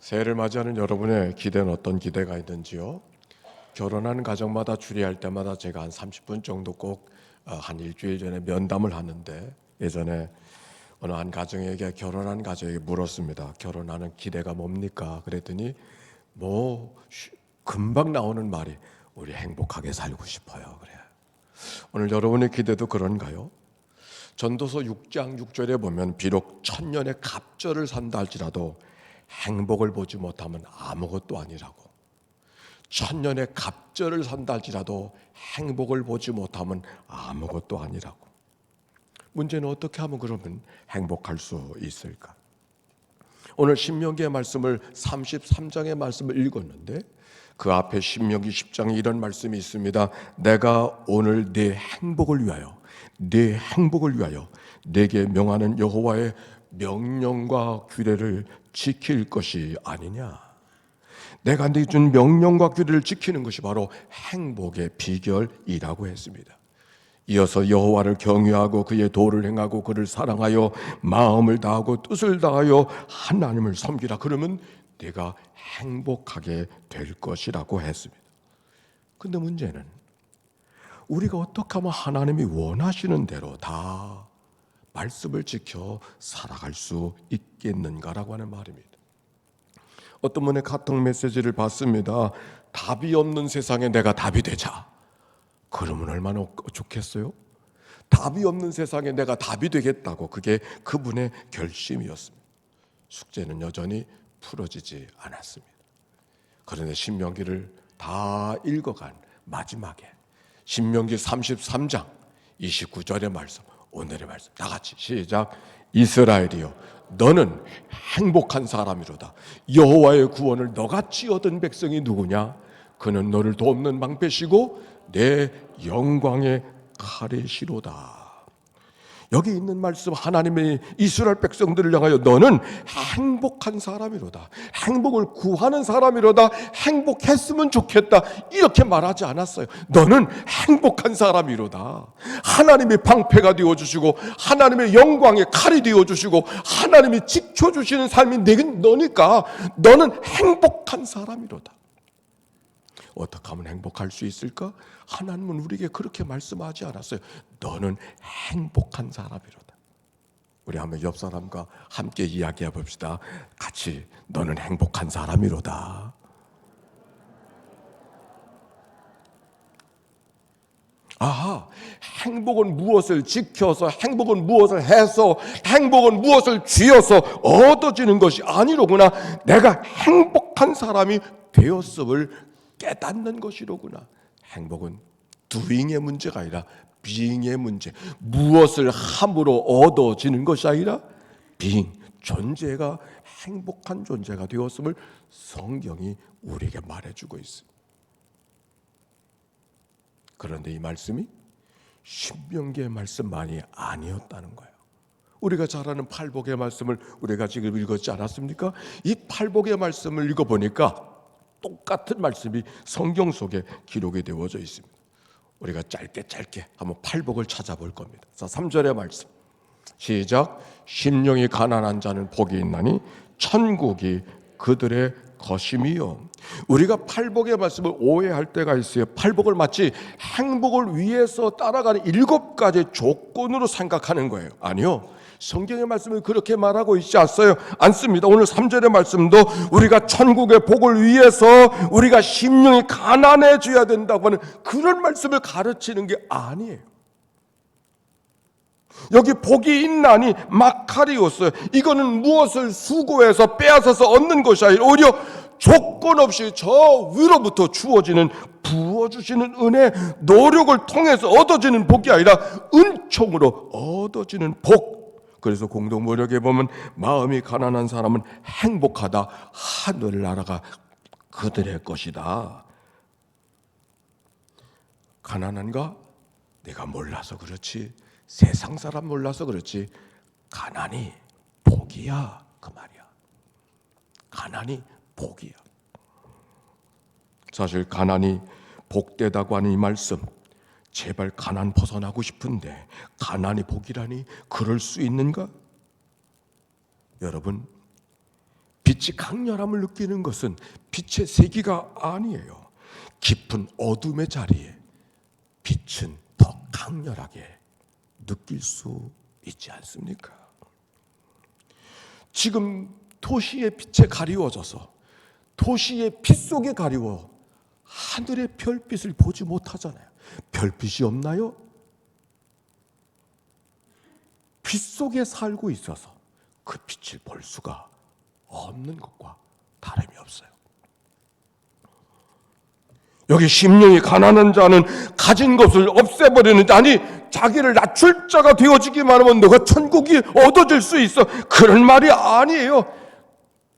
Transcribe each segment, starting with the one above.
새해를 맞이하는 여러분의 기대는 어떤 기대가 있는지요? 결혼하는 가정마다 주례할 때마다 제가 한 30분 정도 꼭 한 일주일 전에 면담을 하는데, 예전에 어느 한 가정에게, 결혼한 가정에게 물었습니다. 결혼하는 기대가 뭡니까? 그랬더니 금방 나오는 말이 우리 행복하게 살고 싶어요. 그래요. 오늘 여러분의 기대도 그런가요? 전도서 6장 6절에 보면 비록 천년의 갑절을 산다 할지라도 행복을 보지 못하면 아무것도 아니라고. 천년의 갑절을 산다 할지라도 행복을 보지 못하면 아무것도 아니라고. 문제는 어떻게 하면 그러면 행복할 수 있을까? 오늘 신명기의 말씀을 33장의 말씀을 읽었는데, 그 앞에 신명기 10장에 이런 말씀이 있습니다. 내가 오늘 네 행복을 위하여 내게 명하는 여호와의 명령과 규례를 지킬 것이 아니냐. 내가 네게 준 명령과 규례를 지키는 것이 바로 행복의 비결이라고 했습니다. 이어서 여호와를 경외하고 그의 도를 행하고 그를 사랑하여 마음을 다하고 뜻을 다하여 하나님을 섬기라. 그러면 네가 행복하게 될 것이라고 했습니다. 근데 문제는 우리가 어떻게 하면 하나님이 원하시는 대로 다 말씀을 지켜 살아갈 수 있겠는가라고 하는 말입니다. 어떤 분의 카톡 메시지를 받습니다. 답이 없는 세상에 내가 답이 되자. 그러면 얼마나 좋겠어요? 답이 없는 세상에 내가 답이 되겠다고, 그게 그분의 결심이었습니다. 숙제는 여전히 풀어지지 않았습니다. 그런데 신명기를 다 읽어간 마지막에 신명기 33장 29절의 말씀, 오늘의 말씀 다 같이 시작. 이스라엘이여 너는 행복한 사람이로다. 여호와의 구원을 너같이 얻은 백성이 누구냐? 그는 너를 돕는 방패시고 내 영광의 칼이시로다. 여기 있는 말씀, 하나님의 이스라엘 백성들을 향하여 너는 행복한 사람이로다, 행복을 구하는 사람이로다, 행복했으면 좋겠다, 이렇게 말하지 않았어요. 너는 행복한 사람이로다. 하나님의 방패가 되어주시고 하나님의 영광의 칼이 되어주시고 하나님이 지켜주시는 삶이 너니까 너는 행복한 사람이로다. 어떻게 하면 행복할 수 있을까? 하나님은 우리에게 그렇게 말씀하지 않았어요. 너는 행복한 사람이로다. 우리 한번 옆 사람과 함께 이야기해 봅시다. 같이 너는 행복한 사람이로다. 아하, 행복은 무엇을 지켜서, 행복은 무엇을 해서, 행복은 무엇을 쥐어서 얻어지는 것이 아니로구나. 내가 행복한 사람이 되었음을 깨닫는 것이로구나. 행복은 doing의 문제가 아니라 being의 문제. 무엇을 함으로 얻어지는 것이 아니라 being, 존재가 행복한 존재가 되었음을 성경이 우리에게 말해주고 있습니다. 그런데 이 말씀이 신명기의 말씀만이 아니었다는 거예요. 우리가 잘 아는 팔복의 말씀을 우리가 지금 읽었지 않았습니까? 이 팔복의 말씀을 읽어보니까 똑같은 말씀이 성경 속에 기록이 되어져 있습니다. 우리가 짧게 한번 팔복을 찾아볼 겁니다. 자, 3절의 말씀 시작. 심령이 가난한 자는 복이 있나니 천국이 그들의 것임이요. 우리가 팔복의 말씀을 오해할 때가 있어요. 팔복을 마치 행복을 위해서 따라가는 7가지 조건으로 생각하는 거예요. 아니요, 성경의 말씀을 그렇게 말하고 있지 않습니다. 오늘 3절의 말씀도 우리가 천국의 복을 위해서 우리가 심령이 가난해져야 된다고 하는 그런 말씀을 가르치는 게 아니에요. 여기 복이 있나니 마카리오스, 이거는 무엇을 수고해서 빼앗아서 얻는 것이 아니라 오히려 조건 없이 저 위로부터 주어지는, 부어주시는 은혜, 노력을 통해서 얻어지는 복이 아니라 은총으로 얻어지는 복. 그래서 공동번역에 보면 마음이 가난한 사람은 행복하다, 하늘나라가 그들의 것이다. 가난한가? 내가 몰라서 그렇지, 세상 사람 몰라서 그렇지, 가난이 복이야, 그 말이야. 가난이 복이야. 사실 가난이 복되다고 하는 이 말씀, 제발 가난 벗어나고 싶은데 가난이 복이라니 그럴 수 있는가? 여러분, 빛이 강렬함을 느끼는 것은 빛의 세기가 아니에요. 깊은 어둠의 자리에 빛은 더 강렬하게 느낄 수 있지 않습니까? 지금 도시의 빛에 가리워져서 도시의 빛 속에 가리워 하늘의 별빛을 보지 못하잖아요. 별빛이 없나요? 빛 속에 살고 있어서 그 빛을 볼 수가 없는 것과 다름이 없어요. 여기 심령이 가난한 자는 가진 것을 없애버리는 자, 아니 자기를 낮출 자가 되어지기만 하면 너가 천국이 얻어질 수 있어, 그런 말이 아니에요.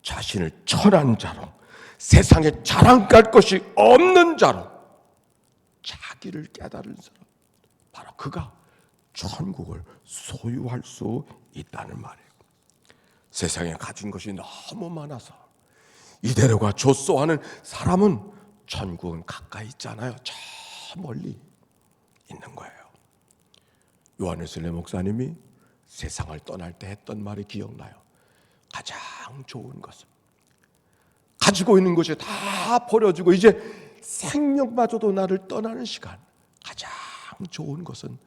자신을 천한 자로, 세상에 자랑할 것이 없는 자로 자기를 깨달은 사람, 바로 그가 천국을 소유할 수 있다는 말이에요. 세상에 가진 것이 너무 많아서 이대로가 좋소 하는 사람은 천국은 가까이 있잖아요. 저 멀리 있는 거예요. 요한웨슬리 목사님이 세상을 떠날 때 했던 말이 기억나요. 가장 좋은 것은 가지고 있는 것이 다 버려지고 이제 생명마저도 나를 떠나는 시간, 가장 좋은 것은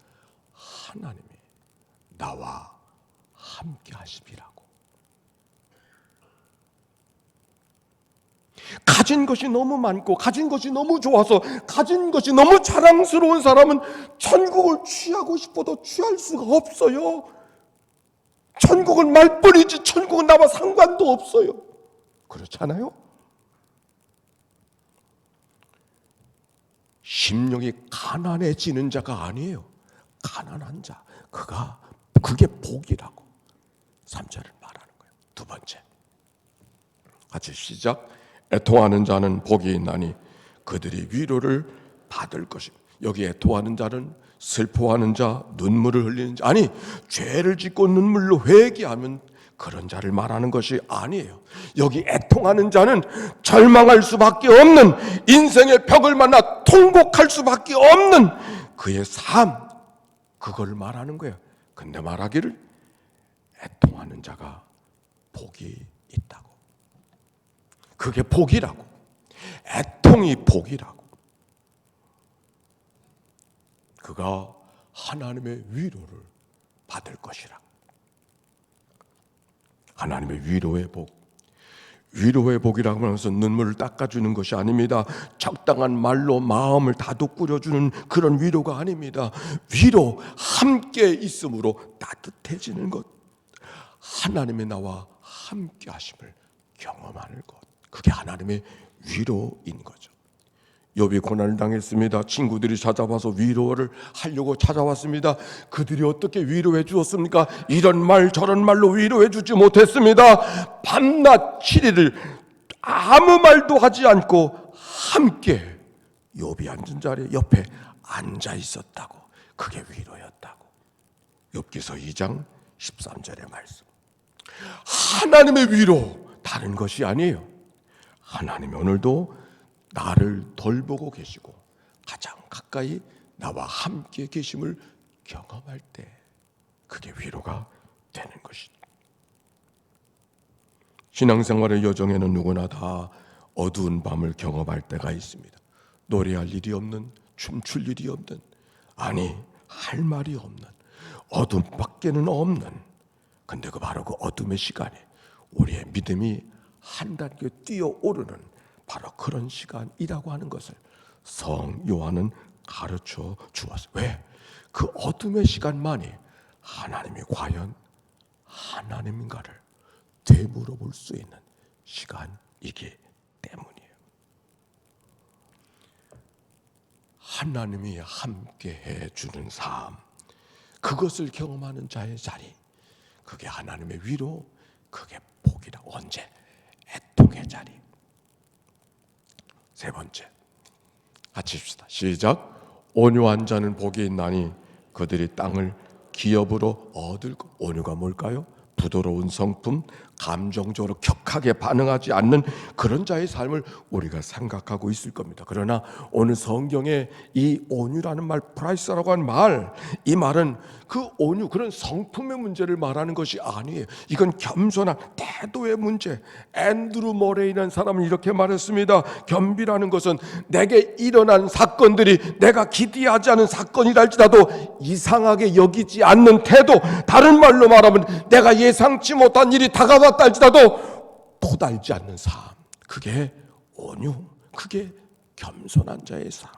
하나님이 나와 함께 하심이라고. 가진 것이 너무 많고 가진 것이 너무 좋아서 가진 것이 너무 자랑스러운 사람은 천국을 취하고 싶어도 취할 수가 없어요. 천국은 말뿐이지 천국은 나와 상관도 없어요. 그렇잖아요? 심령이 가난해지는 자가 아니에요. 가난한 자, 그게 복이라고 3절을 말하는 거예요. 두 번째, 같이 시작. 애통하는 자는 복이 있나니 그들이 위로를 받을 것입니다. 여기 애통하는 자는 슬퍼하는 자, 눈물을 흘리는 자, 아니 죄를 짓고 눈물로 회개하면 그런 자를 말하는 것이 아니에요. 여기 애통하는 자는 절망할 수밖에 없는, 인생의 벽을 만나 통곡할 수밖에 없는 그의 삶, 그걸 말하는 거예요. 근데 말하기를 애통하는 자가 복이 있다고. 그게 복이라고. 애통이 복이라고. 그가 하나님의 위로를 받을 것이라. 하나님의 위로의 복. 위로의 복이라고 하면서 눈물을 닦아주는 것이 아닙니다. 적당한 말로 마음을 다독거려주는 그런 위로가 아닙니다. 위로, 함께 있음으로 따뜻해지는 것, 하나님의 나와 함께 하심을 경험하는 것, 그게 하나님의 위로인 거죠. 욥이 고난을 당했습니다. 친구들이 찾아와서 위로를 하려고 찾아왔습니다. 그들이 어떻게 위로해 주었습니까? 이런 말 저런 말로 위로해 주지 못했습니다. 밤낮 7일을 아무 말도 하지 않고 함께 욥이 앉은 자리에 옆에 앉아 있었다고. 그게 위로였다고. 욥기서 2장 13절의 말씀. 하나님의 위로, 다른 것이 아니에요. 하나님이 오늘도 나를 돌보고 계시고 가장 가까이 나와 함께 계심을 경험할 때 그게 위로가 되는 것이죠. 신앙생활의 여정에는 누구나 다 어두운 밤을 경험할 때가 있습니다. 노래할 일이 없는, 춤출 일이 없는, 아니 할 말이 없는, 어둠밖에는 없는, 근데 바로 그 어둠의 시간에 우리의 믿음이 한 단계 뛰어오르는 바로 그런 시간이라고 하는 것을 성 요한은 가르쳐 주었어요. 왜? 그 어둠의 시간만이 하나님이 과연 하나님인가를 되물어볼 수 있는 시간이기 때문이에요. 하나님이 함께해 주는 삶, 그것을 경험하는 자의 자리, 그게 하나님의 위로, 그게 복이라. 언제? 애통의 자리. 세 번째, 같이 합시다. 시작. 온유한 자는 복이 있나니 그들이 땅을 기업으로 얻을 것. 온유가 뭘까요? 부드러운 성품, 감정적으로 격하게 반응하지 않는 그런 자의 삶을 우리가 생각하고 있을 겁니다. 그러나 오늘 성경에 이 온유라는 말, 프라이스라고 한 말, 이 말은 그 온유, 그런 성품의 문제를 말하는 것이 아니에요. 이건 겸손한 태도의 문제. 앤드루 머레이라는 사람은 이렇게 말했습니다. 겸비라는 것은 내게 일어난 사건들이 내가 기대하지 않은 사건이라 할지라도 이상하게 여기지 않는 태도, 다른 말로 말하면 내가 예상치 못한 일이 다가왔다 할지라도 토달지 않는 삶, 그게 온유, 그게 겸손한 자의 삶.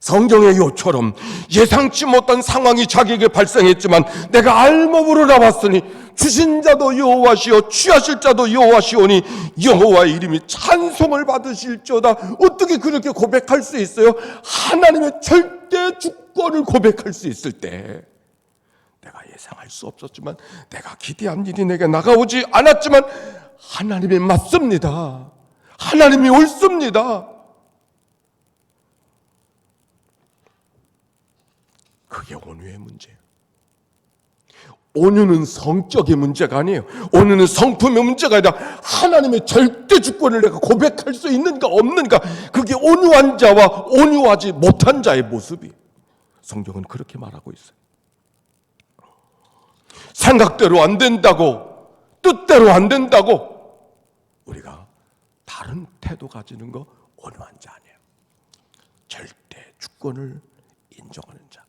성경의 요처럼 예상치 못한 상황이 자기에게 발생했지만 내가 알몸으로 나왔으니 주신 자도 여호와시오 취하실 자도 여호와시오니 여호와의 이름이 찬송을 받으실지어다. 어떻게 그렇게 고백할 수 있어요? 하나님의 절대 주권을 고백할 수 있을 때, 내가 예상할 수 없었지만, 내가 기대한 일이 내게 나가오지 않았지만 하나님이 맞습니다. 하나님이 옳습니다. 그게 온유의 문제예요. 온유는 성적인 문제가 아니에요. 온유는 성품의 문제가 아니라 하나님의 절대 주권을 내가 고백할 수 있는가 없는가, 그게 온유한 자와 온유하지 못한 자의 모습이에요. 성경은 그렇게 말하고 있어요. 생각대로 안 된다고, 뜻대로 안 된다고 우리가 다른 태도 가지는 거 온유한 자 아니에요. 절대 주권을 인정하는 자,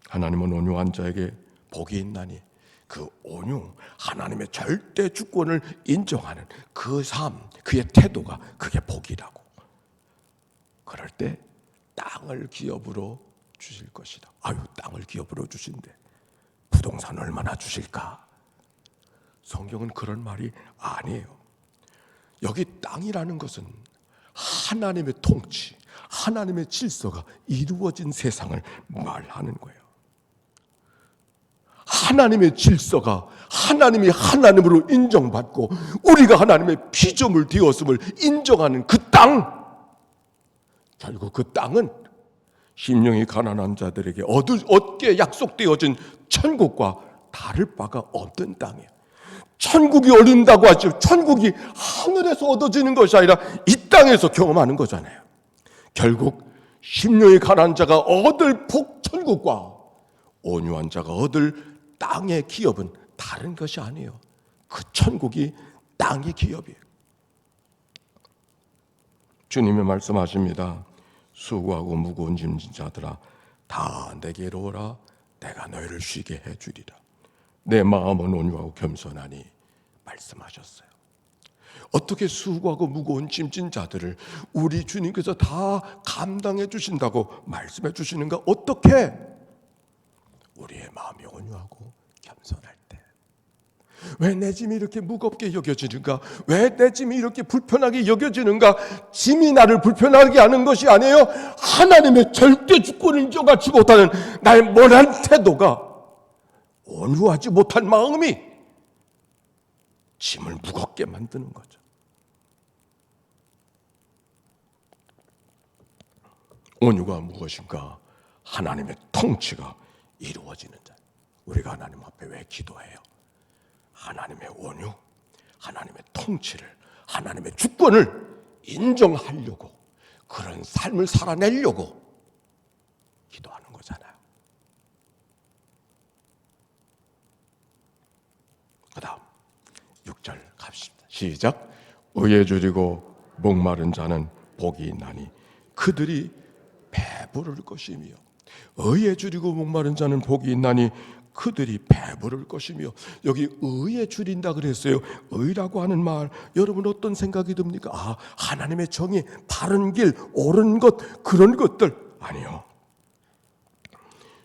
하나님은 온유한 자에게 복이 있나니, 그 온유, 하나님의 절대 주권을 인정하는 그 삶, 그의 태도가 그게 복이라고. 그럴 때 땅을 기업으로 주실 것이다. 아유, 땅을 기업으로 주신대. 부동산 얼마나 주실까? 성경은 그런 말이 아니에요. 여기 땅이라는 것은 하나님의 통치, 하나님의 질서가 이루어진 세상을 말하는 거예요. 하나님의 질서가 하나님이 하나님으로 인정받고 우리가 하나님의 피조물 되었음을 인정하는 그 땅, 결국 그 땅은 심령이 가난한 자들에게 얻게 약속되어진 천국과 다를 바가 없는 땅이에요. 천국이 얻는다고 하죠. 천국이 하늘에서 얻어지는 것이 아니라 이 땅에서 경험하는 거잖아요. 결국 심령이 가난한 자가 얻을 천국과 온유한 자가 얻을 땅의 기업은 다른 것이 아니에요. 그 천국이 땅의 기업이에요. 주님이 말씀하십니다. 수고하고 무거운 짐진 자들아 다 내게로 오라. 내가 너희를 쉬게 해주리라. 내 마음은 온유하고 겸손하니 말씀하셨어요. 어떻게 수고하고 무거운 짐진 자들을 우리 주님께서 다 감당해 주신다고 말씀해 주시는가? 어떻게? 우리의 마음이 온유하고 겸손할 때. 왜 내 짐이 이렇게 무겁게 여겨지는가? 왜 내 짐이 이렇게 불편하게 여겨지는가? 짐이 나를 불편하게 하는 것이 아니에요. 하나님의 절대 주권을 인정하지 못하는 나의 모난 태도가, 온유하지 못한 마음이 짐을 무겁게 만드는 거죠. 온유가 무엇인가? 하나님의 통치가 이루어지는 자. 우리가 하나님 앞에 왜 기도해요? 하나님의 온유, 하나님의 통치를, 하나님의 주권을 인정하려고, 그런 삶을 살아내려고 기도하는 거잖아요. 그 다음 6절 갑시다. 시작. 의에 줄이고 목마른 자는 복이 있나니 그들이 배부를 것이며, 의에 줄이고 목마른 자는 복이 있나니 그들이 배부를 것이며. 여기 의에 줄인다 그랬어요. 의라고 하는 말, 여러분 어떤 생각이 듭니까? 아, 하나님의 정의, 바른 길, 옳은 것, 그런 것들 아니요.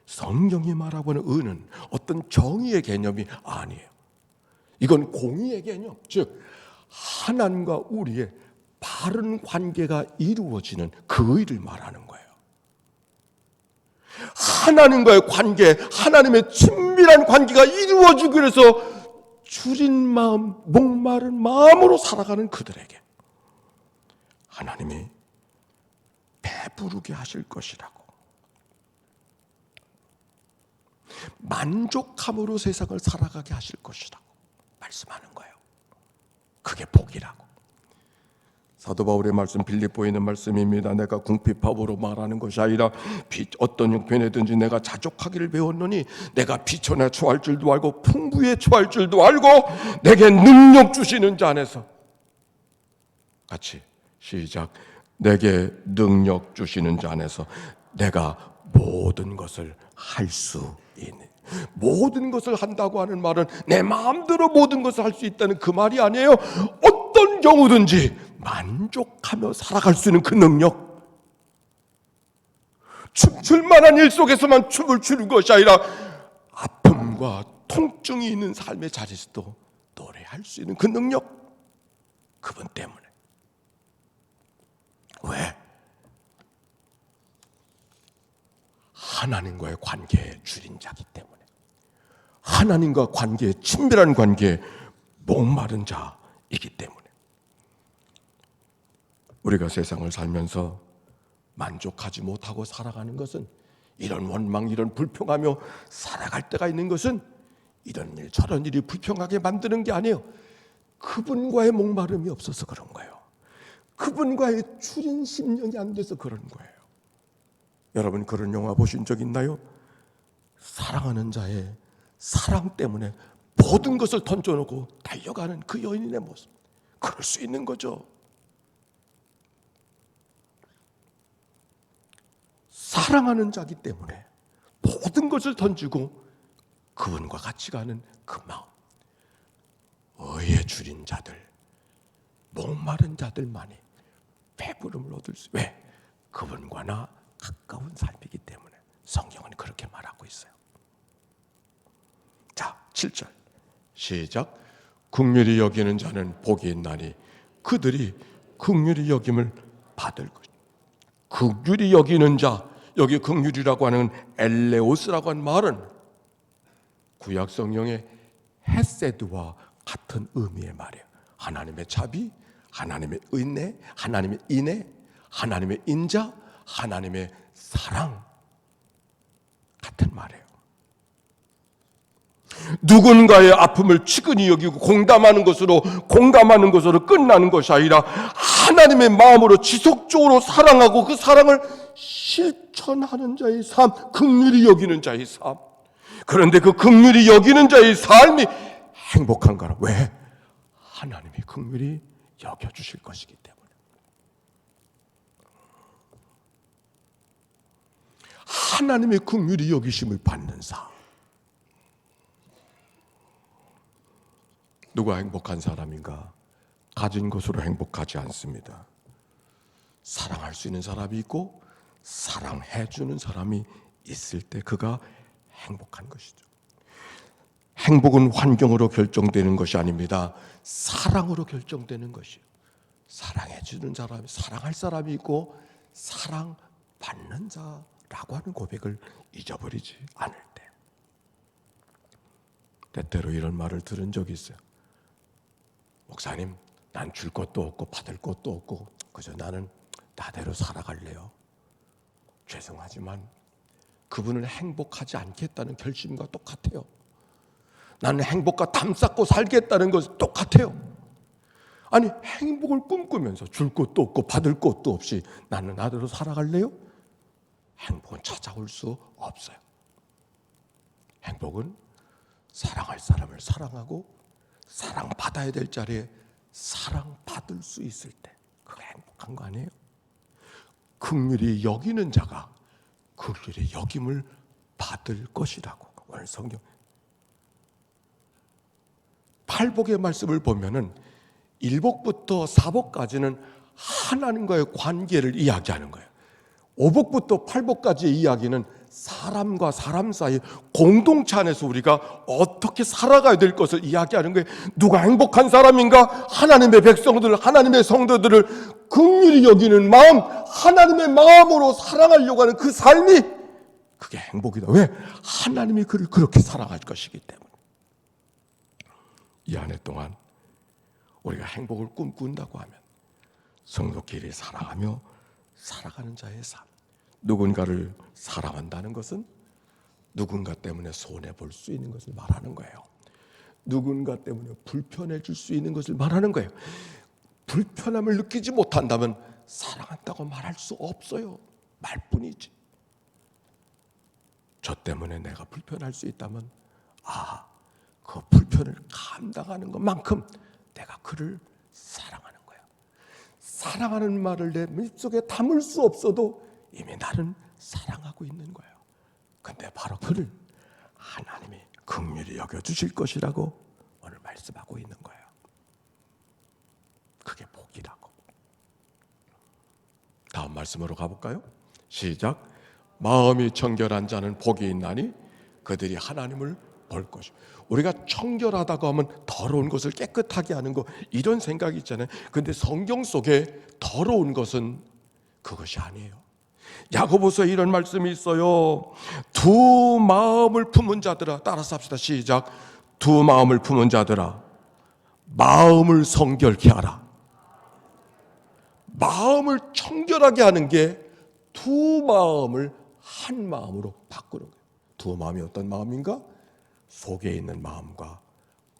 성경이 말하고 있는 의는 어떤 정의의 개념이 아니에요. 이건 공의의 개념, 즉 하나님과 우리의 바른 관계가 이루어지는 그 의를 말하는 거예요. 하나님과의 관계, 하나님의 친밀한 관계가 이루어지기 위해서 줄인 마음, 목마른 마음으로 살아가는 그들에게 하나님이 배부르게 하실 것이라고. 만족함으로 세상을 살아가게 하실 것이라고 말씀하는 거예요. 그게 복이라고. 사도 바울의 말씀 빌립보에 있는 말씀입니다. 내가 궁핍함으로 말하는 것이 아니라 어떤 형편에든지 내가 자족하기를 배웠노니 내가 비천에 처할 줄도 알고 풍부에 처할 줄도 알고 내게 능력 주시는 자 안에서. 같이 시작. 내게 능력 주시는 자 안에서 내가 모든 것을 할 수 있는. 모든 것을 한다고 하는 말은 내 마음대로 모든 것을 할 수 있다는 그 말이 아니에요. 어떤 경우든지 만족하며 살아갈 수 있는 그 능력. 춤출 만한 일 속에서만 춤을 추는 것이 아니라 아픔과 통증이 있는 삶의 자리에서도 노래할 수 있는 그 능력. 그분 때문에. 왜? 하나님과의 관계에 줄인 자기 때문에. 하나님과 관계에 친밀한 관계에 목마른 자이기 때문에. 우리가 세상을 살면서 만족하지 못하고 살아가는 것은, 이런 원망, 이런 불평하며 살아갈 때가 있는 것은 이런 일 저런 일이 불평하게 만드는 게 아니에요. 그분과의 목마름이 없어서 그런 거예요. 그분과의 줄인 심령이 안 돼서 그런 거예요. 여러분 그런 영화 보신 적 있나요? 사랑하는 자의 사랑 때문에 모든 것을 던져놓고 달려가는 그 여인의 모습. 그럴 수 있는 거죠. 사랑하는 자기 때문에 모든 것을 던지고 그분과 같이 가는 그 마음. 의에 줄인 자들, 목마른 자들만이 배부름을 얻을 수. 왜? 그분과 나 가까운 삶이기 때문에. 성경은 그렇게 말하고 있어요. 자, 7절 시작. 긍휼히 여기는 자는 복이 있나니 그들이 긍휼히 여김을 받을 것이다. 긍휼히 여기는 자, 여기 긍휼이라고 하는 엘레오스라고 하는 말은 구약 성경의 헤세드와 같은 의미의 말이에요. 하나님의 자비, 하나님의 은혜, 하나님의 인애, 하나님의 인자, 하나님의 사랑, 같은 말이에요. 누군가의 아픔을 치근히 여기고 공감하는 것으로 끝나는 것이 아니라 하나님의 마음으로 지속적으로 사랑하고 그 사랑을 실천하는 자의 삶, 긍휼히 여기는 자의 삶. 그런데 그 긍휼히 여기는 자의 삶이 행복한 거라. 왜? 하나님이 긍휼히 여겨주실 것이기 때문에. 하나님의 긍휼히 여기심을 받는 삶. 누가 행복한 사람인가? 가진 것으로 행복하지 않습니다. 사랑할 수 있는 사람이 있고 사랑해 주는 사람이 있을 때 그가 행복한 것이죠. 행복은 환경으로 결정되는 것이 아닙니다. 사랑으로 결정되는 것이요. 사랑해 주는 사람이, 사랑할 사람이 있고 사랑받는 자라고 하는 고백을 잊어버리지 않을 때. 때때로 이런 말을 들은 적이 있어요. 목사님, 난 줄 것도 없고 받을 것도 없고 그저 나는 나대로 살아갈래요. 죄송하지만 그분은 행복하지 않겠다는 결심과 똑같아요. 나는 행복과 담 쌓고 살겠다는 것은 똑같아요. 아니, 행복을 꿈꾸면서 줄 것도 없고 받을 것도 없이 나는 나대로 살아갈래요? 행복은 찾아올 수 없어요. 행복은 사랑할 사람을 사랑하고 사랑받아야 될 자리에 사랑받을 수 있을 때, 그게 행복한 거 아니에요? 긍휼히 여기는 자가 긍휼히 여김을 받을 것이라고. 오늘 성경 팔복의 말씀을 보면은 1복부터 4복까지는 하나님과의 관계를 이야기하는 거예요. 5복부터 8복까지의 이야기는 사람과 사람 사이 공동체 안에서 우리가 어떻게 살아가야 될 것을 이야기하는 거예요. 누가 행복한 사람인가? 하나님의 백성들, 하나님의 성도들을 긍휼히 여기는 마음, 하나님의 마음으로 사랑하려고 하는 그 삶이, 그게 행복이다. 왜? 하나님이 그를 그렇게 사랑할 것이기 때문에. 이 한 해 동안 우리가 행복을 꿈꾼다고 하면 성도끼리 사랑하며 살아가는 자의 삶. 누군가를 사랑한다는 것은 누군가 때문에 손해 볼 수 있는 것을 말하는 거예요. 누군가 때문에 불편해질 수 있는 것을 말하는 거예요. 불편함을 느끼지 못한다면 사랑한다고 말할 수 없어요. 말뿐이지. 저 때문에 내가 불편할 수 있다면 그 불편을 감당하는 것만큼 내가 그를 사랑하는 거야. 사랑하는 말을 내 입속에 담을 수 없어도 이미 나는 사랑하고 있는 거예요. 근데 바로 그를 하나님이 긍휼히 여겨주실 것이라고 오늘 말씀하고 있는 거예요. 그게 복이라고. 다음 말씀으로 가볼까요? 시작. 마음이 청결한 자는 복이 있나니 그들이 하나님을 볼 것이요. 우리가 청결하다고 하면 더러운 것을 깨끗하게 하는 거, 이런 생각이 있잖아요. 근데 성경 속에 더러운 것은 그것이 아니에요. 야고보서에 이런 말씀이 있어요. 두 마음을 품은 자들아, 따라서 합시다. 시작. 두 마음을 품은 자들아, 마음을 성결케 하라. 마음을 청결하게 하는 게 두 마음을 한 마음으로 바꾸는 거예요. 두 마음이 어떤 마음인가? 속에 있는 마음과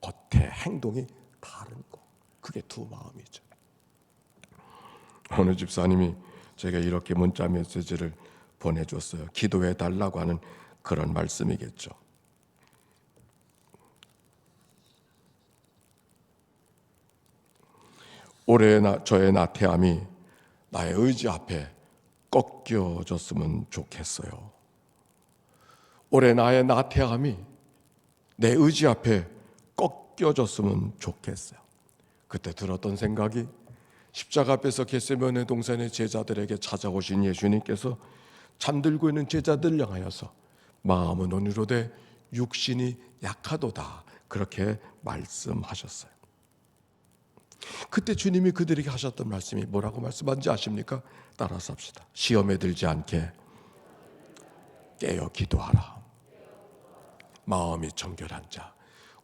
겉의 행동이 다른 거. 그게 두 마음이죠. 어느 집사님이 제가 이렇게 문자 메시지를 보내줬어요. 기도해 달라고 하는 그런 말씀이겠죠. 올해 저의 나태함이 나의 의지 앞에 꺾여졌으면 좋겠어요. 올해 나의 나태함이 내 의지 앞에 꺾여졌으면 좋겠어요. 그때 들었던 생각이, 십자가 앞에서 겟세마네 동산의 제자들에게 찾아오신 예수님께서 잠들고 있는 제자들을 향하여서 마음은 온유로되 육신이 약하도다, 그렇게 말씀하셨어요. 그때 주님이 그들에게 하셨던 말씀이 뭐라고 말씀한지 아십니까? 따라서 합시다. 시험에 들지 않게 깨어 기도하라. 마음이 정결한 자,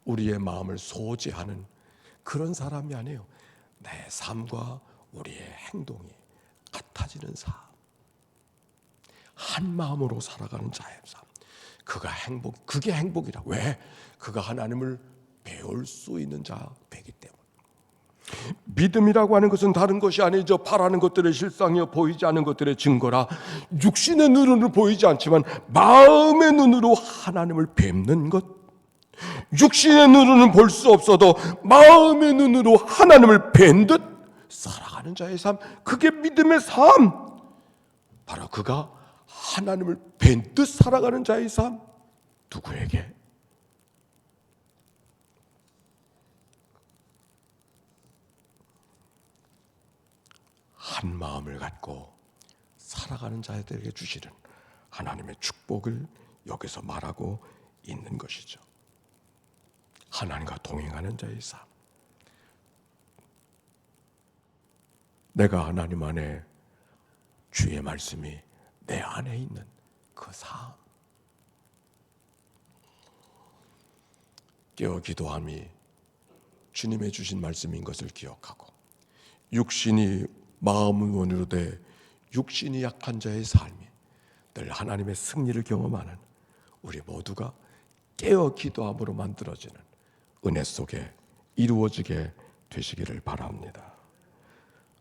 우리의 마음을 소지하는 그런 사람이 아니에요. 내 삶과 우리의 행동이 같아지는 삶, 한 마음으로 살아가는 자의 삶, 그게 행복이라. 왜? 그가 하나님을 배울 수 있는 자 되기 때문에. 믿음이라고 하는 것은 다른 것이 아니죠. 바라는 것들의 실상이요, 보이지 않는 것들의 증거라. 육신의 눈으로 보이지 않지만 마음의 눈으로 하나님을 뵙는 것. 육신의 눈으로는 볼 수 없어도 마음의 눈으로 하나님을 뵌 듯 살아가는 자의 삶, 그게 믿음의 삶. 바로 그가 하나님을 뵌 듯 살아가는 자의 삶. 누구에게? 한 마음을 갖고 살아가는 자들에게 주시는 하나님의 축복을 여기서 말하고 있는 것이죠. 하나님과 동행하는 자의 삶. 내가 하나님 안에, 주의 말씀이 내 안에 있는 그 삶. 깨어 기도함이 주님의 주신 말씀인 것을 기억하고, 육신이 마음은 온유로되 육신이 약한 자의 삶이 늘 하나님의 승리를 경험하는 우리 모두가 깨어 기도함으로 만들어지는 은혜 속에 이루어지게 되시기를 바랍니다.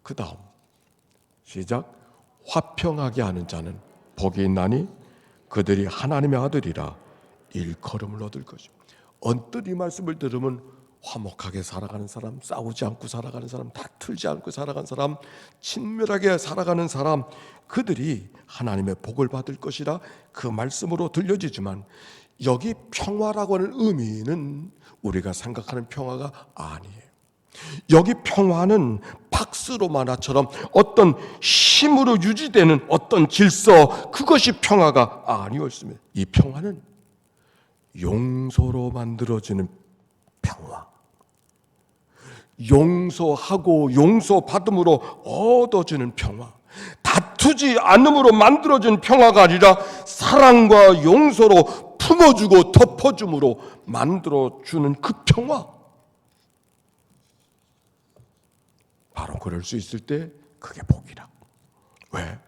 그 다음 시작. 화평하게 하는 자는 복이 있나니 그들이 하나님의 아들이라 일컬음을 얻을 것입니다. 언뜻 이 말씀을 들으면 화목하게 살아가는 사람, 싸우지 않고 살아가는 사람, 다투지 않고 살아가는 사람, 친밀하게 살아가는 사람, 그들이 하나님의 복을 받을 것이라 그 말씀으로 들려지지만, 여기 평화라고 하는 의미는 우리가 생각하는 평화가 아니에요. 여기 평화는 박스로마나처럼 어떤 힘으로 유지되는 어떤 질서, 그것이 평화가 아니었습니다. 이 평화는 용서로 만들어지는 평화, 용서하고 용서받음으로 얻어지는 평화, 다투지 않음으로 만들어진 평화가 아니라 사랑과 용서로 품어주고 덮어줌으로 만들어주는 그 평화. 바로 그럴 수 있을 때 그게 복이라. 왜?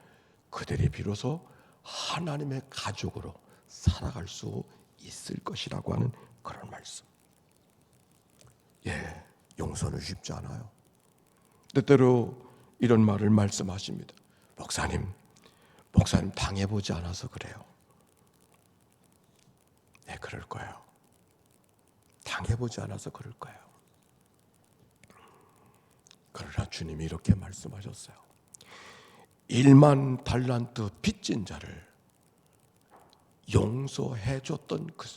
그들이 비로소 하나님의 가족으로 살아갈 수 있을 것이라고 하는 그런 말씀. 용서는 쉽지 않아요. 때때로 이런 말을 말씀하십니다. 목사님 당해보지 않아서 그래요. 그럴 거예요. 당해보지 않아서 그럴 거예요. 그러나 주님이 이렇게 말씀하셨어요. 1만 달란트 빚진 자를 용서해 줬던 그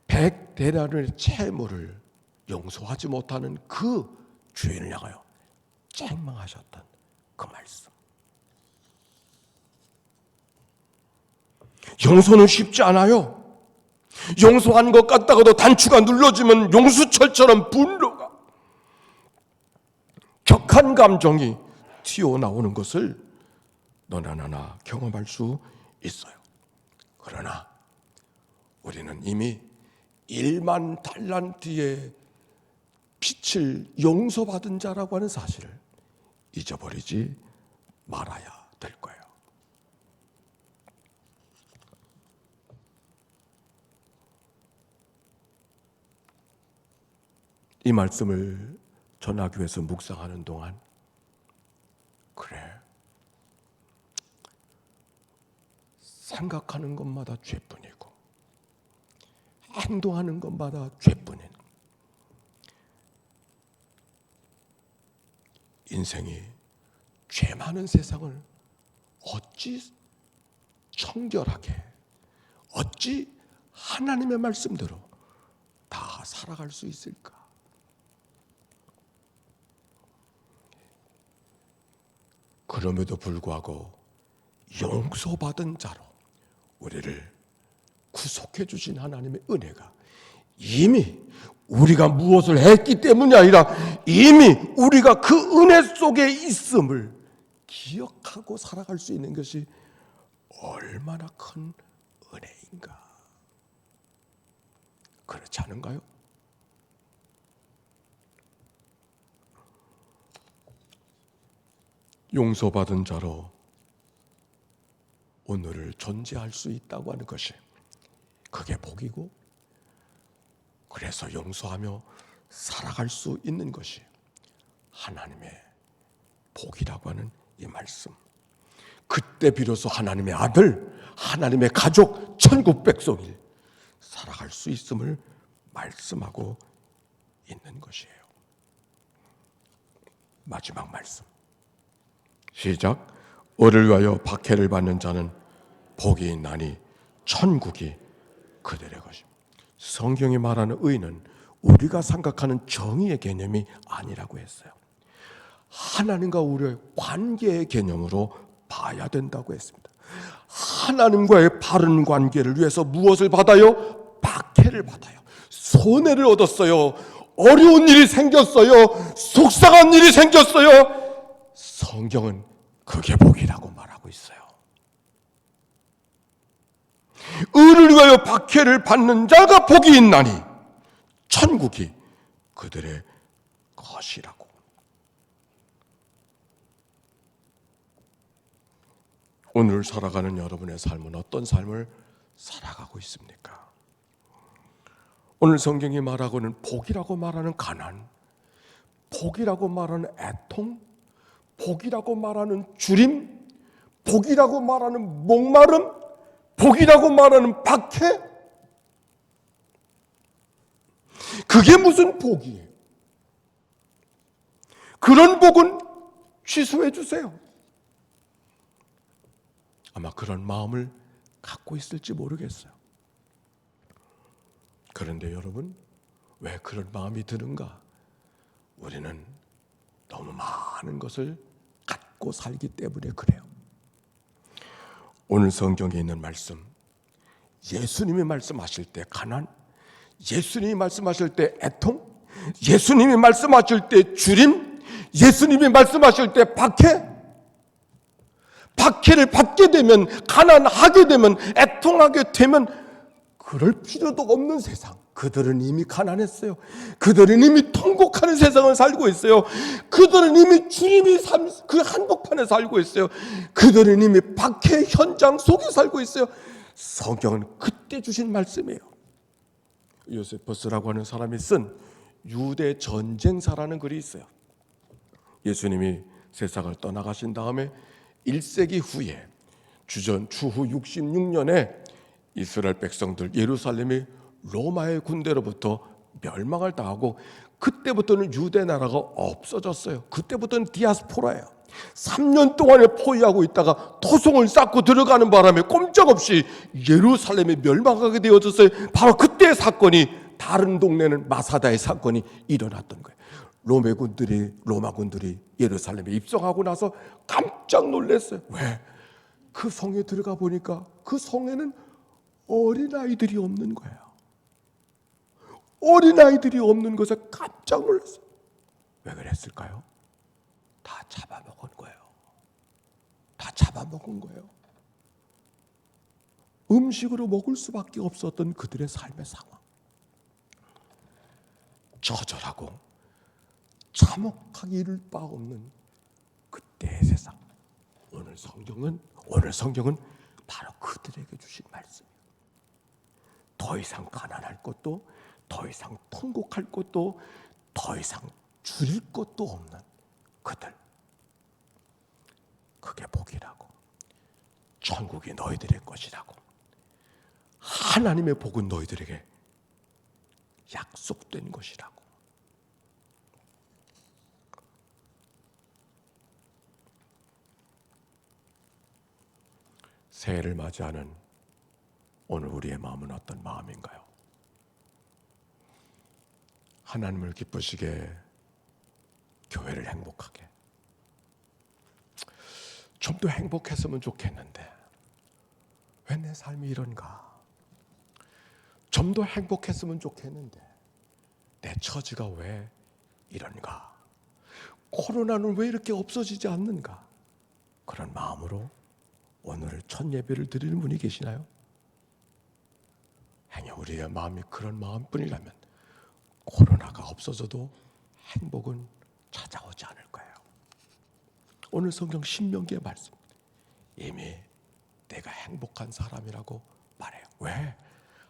100데나리온의 채무를 용서하지 못하는 그 주인을 향하여 책망하셨던 그 말씀. 용서는 쉽지 않아요. 용서한 것 같다가도 단추가 눌러지면 용수철처럼 분노가, 격한 감정이 튀어나오는 것을 너나 나나 경험할 수 있어요. 그러나 우리는 이미 1만 달란트의 빚을 용서받은 자라고 하는 사실을 잊어버리지 말아야 될 거예요. 이 말씀을 전하기 위해서 묵상하는 동안 생각하는 것마다 죄뿐이고 행동하는 것마다 죄뿐인 인생이 죄 많은 세상을 어찌 청결하게, 어찌 하나님의 말씀대로 다 살아갈 수 있을까? 그럼에도 불구하고 용서받은 자로 우리를 구속해 주신 하나님의 은혜가 이미 우리가 무엇을 했기 때문이 아니라 이미 우리가 그 은혜 속에 있음을 기억하고 살아갈 수 있는 것이 얼마나 큰 은혜인가. 그렇지 않은가요? 용서받은 자로 오늘을 존재할 수 있다고 하는 것이 그게 복이고, 그래서 용서하며 살아갈 수 있는 것이 하나님의 복이라고 하는 이 말씀. 그때 비로소 하나님의 아들, 하나님의 가족, 천국 백성이 살아갈 수 있음을 말씀하고 있는 것이에요. 마지막 말씀 시작. 을을 위하여 박해를 받는 자는 복이 있나니 천국이 그들의 것입니다. 성경이 말하는 의는 우리가 생각하는 정의의 개념이 아니라고 했어요. 하나님과 우리의 관계의 개념으로 봐야 된다고 했습니다. 하나님과의 바른 관계를 위해서 무엇을 받아요? 박해를 받아요. 손해를 얻었어요. 어려운 일이 생겼어요. 속상한 일이 생겼어요. 성경은 그게 복이라고 말하고 있어요. 의를 위하여 박해를 받는 자가 복이 있나니 천국이 그들의 것이라고. 오늘 살아가는 여러분의 삶은 어떤 삶을 살아가고 있습니까? 오늘 성경이 말하고는 복이라고 말하는 가난, 복이라고 말하는 애통, 복이라고 말하는 주림, 복이라고 말하는 목마름, 복이라고 말하는 박해, 그게 무슨 복이에요? 그런 복은 취소해 주세요. 아마 그런 마음을 갖고 있을지 모르겠어요. 그런데 여러분, 왜 그런 마음이 드는가? 우리는 너무 많은 것을 갖고 살기 때문에 그래요. 오늘 성경에 있는 말씀, 예수님이 말씀하실 때 가난, 예수님이 말씀하실 때 애통, 예수님이 말씀하실 때 주림, 예수님이 말씀하실 때 박해, 박해를 받게 되면, 가난하게 되면, 애통하게 되면 그럴 필요도 없는 세상. 그들은 이미 가난했어요. 그들은 이미 통곡하는 세상을 살고 있어요. 그들은 이미 주님이 그 한복판에 살고 있어요. 그들은 이미 박해 현장 속에 살고 있어요. 성경은 그때 주신 말씀이에요. 요세퍼스라고 하는 사람이 쓴 유대 전쟁사라는 글이 있어요. 예수님이 세상을 떠나가신 다음에 1세기 후에 주후 66년에 이스라엘 백성들 예루살렘이 로마의 군대로부터 멸망을 당하고 그때부터는 유대 나라가 없어졌어요. 그때부터는 디아스포라예요. 3년 동안에 포위하고 있다가 토성을 쌓고 들어가는 바람에 꼼짝없이 예루살렘이 멸망하게 되어졌어요. 바로 그때의 사건이, 다른 동네는 마사다의 사건이 일어났던 거예요. 로마 군들이 예루살렘에 입성하고 나서 깜짝 놀랐어요. 왜? 그 성에 들어가 보니까 그 성에는 어린아이들이 없는 거예요. 어린아이들이 없는 것에 깜짝 놀랐어요. 왜 그랬을까요? 다 잡아먹은 거예요. 다 잡아먹은 거예요. 음식으로 먹을 수밖에 없었던 그들의 삶의 상황. 처절하고 참혹하기 이를 바 없는 그때의 세상. 오늘 성경은 바로 그들에게 주신 말씀이에요. 더 이상 가난할 것도, 더 이상 통곡할 것도, 더 이상 줄일 것도 없는 그들. 그게 복이라고. 천국이 너희들의 것이라고. 하나님의 복은 너희들에게 약속된 것이라고. 새해를 맞이하는 오늘 우리의 마음은 어떤 마음인가요? 하나님을 기쁘시게, 교회를 행복하게. 좀 더 행복했으면 좋겠는데 왜 내 삶이 이런가? 좀 더 행복했으면 좋겠는데 내 처지가 왜 이런가? 코로나는 왜 이렇게 없어지지 않는가? 그런 마음으로 오늘 첫 예배를 드리는 분이 계시나요? 행여 우리의 마음이 그런 마음뿐이라면 코로나가 없어져도 행복은 찾아오지 않을 거예요. 오늘 성경 신명기의 말씀, 이미 내가 행복한 사람이라고 말해요. 왜?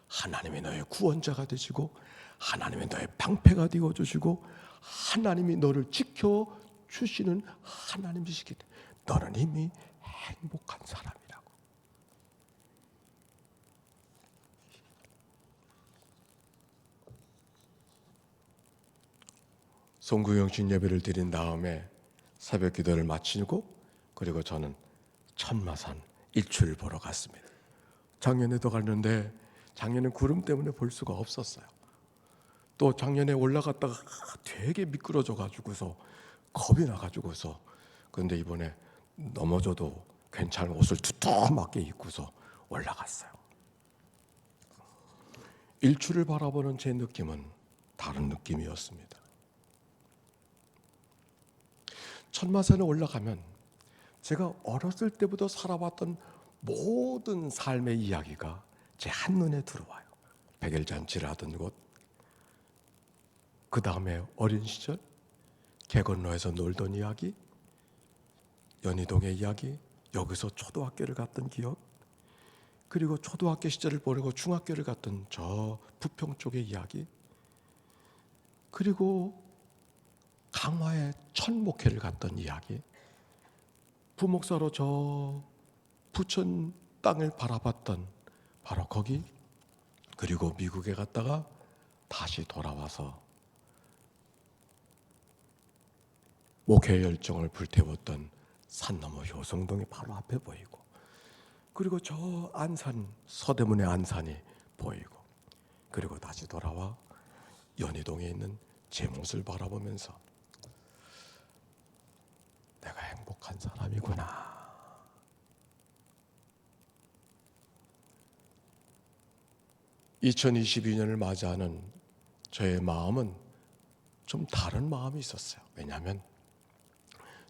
하나님이 너의 구원자가 되시고, 하나님이 너의 방패가 되어주시고, 하나님이 너를 지켜주시는 하나님이시기 때문에 너는 이미 행복한 사람이라고. 송구영신 예배를 드린 다음에 새벽 기도를 마치고, 그리고 저는 천마산 일출을 보러 갔습니다. 작년에도 갔는데 작년엔 구름 때문에 볼 수가 없었어요. 또 작년에 올라갔다가 되게 미끄러져 가지고서 겁이 나 가지고서, 그런데 이번에 넘어져도 괜찮은 옷을 두툼하게 입고서 올라갔어요. 일출을 바라보는 제 느낌은 다른 느낌이었습니다. 천마산에 올라가면 제가 어렸을 때부터 살아왔던 모든 삶의 이야기가 제 한눈에 들어와요. 백일잔치를 하던 곳, 그 다음에 어린 시절 개 건너에서 놀던 이야기, 연희동의 이야기, 여기서 초등학교를 갔던 기억, 그리고 초등학교 시절을 보내고 중학교를 갔던 저 부평 쪽의 이야기, 그리고 강화의 첫 목회를 갔던 이야기, 부목사로 저 부천 땅을 바라봤던 바로 거기, 그리고 미국에 갔다가 다시 돌아와서 목회 열정을 불태웠던 산 너머 효성동이 바로 앞에 보이고, 그리고 저 안산, 서대문의 안산이 보이고, 그리고 다시 돌아와 연희동에 있는 제 모습을 바라보면서 내가 행복한 사람이구나. 2022년을 맞이하는 저의 마음은 좀 다른 마음이 있었어요. 왜냐하면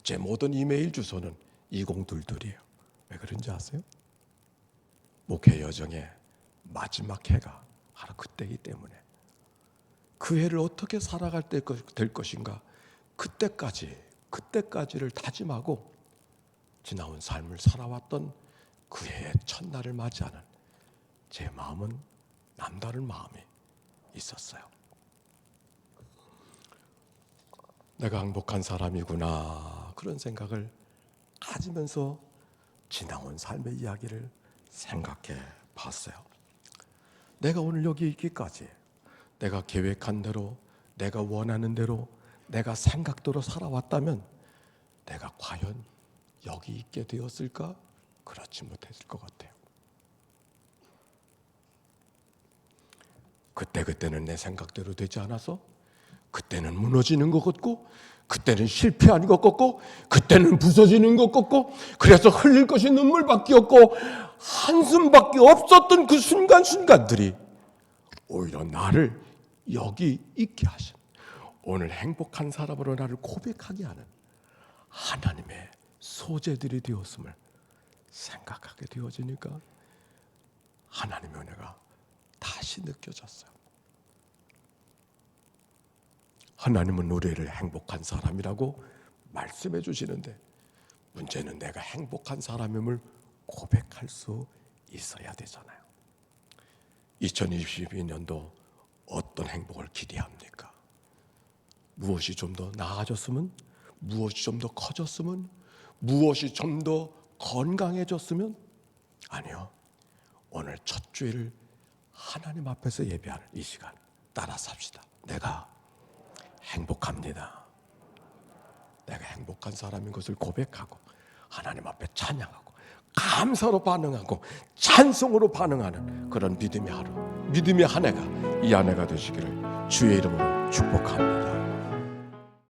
제 모든 이메일 주소는 2022이에요. 왜 그런지 아세요? 목회 여정의 마지막 해가 바로 그때이기 때문에, 그 해를 어떻게 살아갈 때 될 것인가, 그때까지를 다짐하고 지나온 삶을 살아왔던 그 해의 첫날을 맞이하는 제 마음은 남다른 마음이 있었어요. 내가 행복한 사람이구나, 그런 생각을 가지면서 지나온 삶의 이야기를 생각해 봤어요. 내가 오늘 여기 있기까지 내가 계획한 대로, 내가 원하는 대로, 내가 생각대로 살아왔다면 내가 과연 여기 있게 되었을까? 그렇지 못했을 것 같아요. 그때는 내 생각대로 되지 않아서 그때는 무너지는 것 같고, 그때는 실패하는 것 같고, 그때는 부서지는 것 같고, 그래서 흘릴 것이 눈물밖에 없고 한숨밖에 없었던 그 순간순간들이 오히려 나를 여기 있게 하신, 오늘 행복한 사람으로 나를 고백하게 하는 하나님의 소재들이 되었음을 생각하게 되어지니까 하나님의 은혜가 다시 느껴졌어요. 하나님은 우리를 행복한 사람이라고 말씀해 주시는데, 문제는 내가 행복한 사람임을 고백할 수 있어야 되잖아요. 2022년도 어떤 행복을 기대합니까? 무엇이 좀 더 나아졌으면, 무엇이 좀 더 커졌으면, 무엇이 좀 더 건강해졌으면? 아니요. 오늘 첫 주일을 하나님 앞에서 예배하는 이 시간 따라 삽시다. 내가 행복합니다. 내가 행복한 사람인 것을 고백하고 하나님 앞에 찬양하고 감사로 반응하고 찬송으로 반응하는 그런 믿음의 하루, 믿음의 한 해가 이 한 해가 되시기를 주의 이름으로 축복합니다.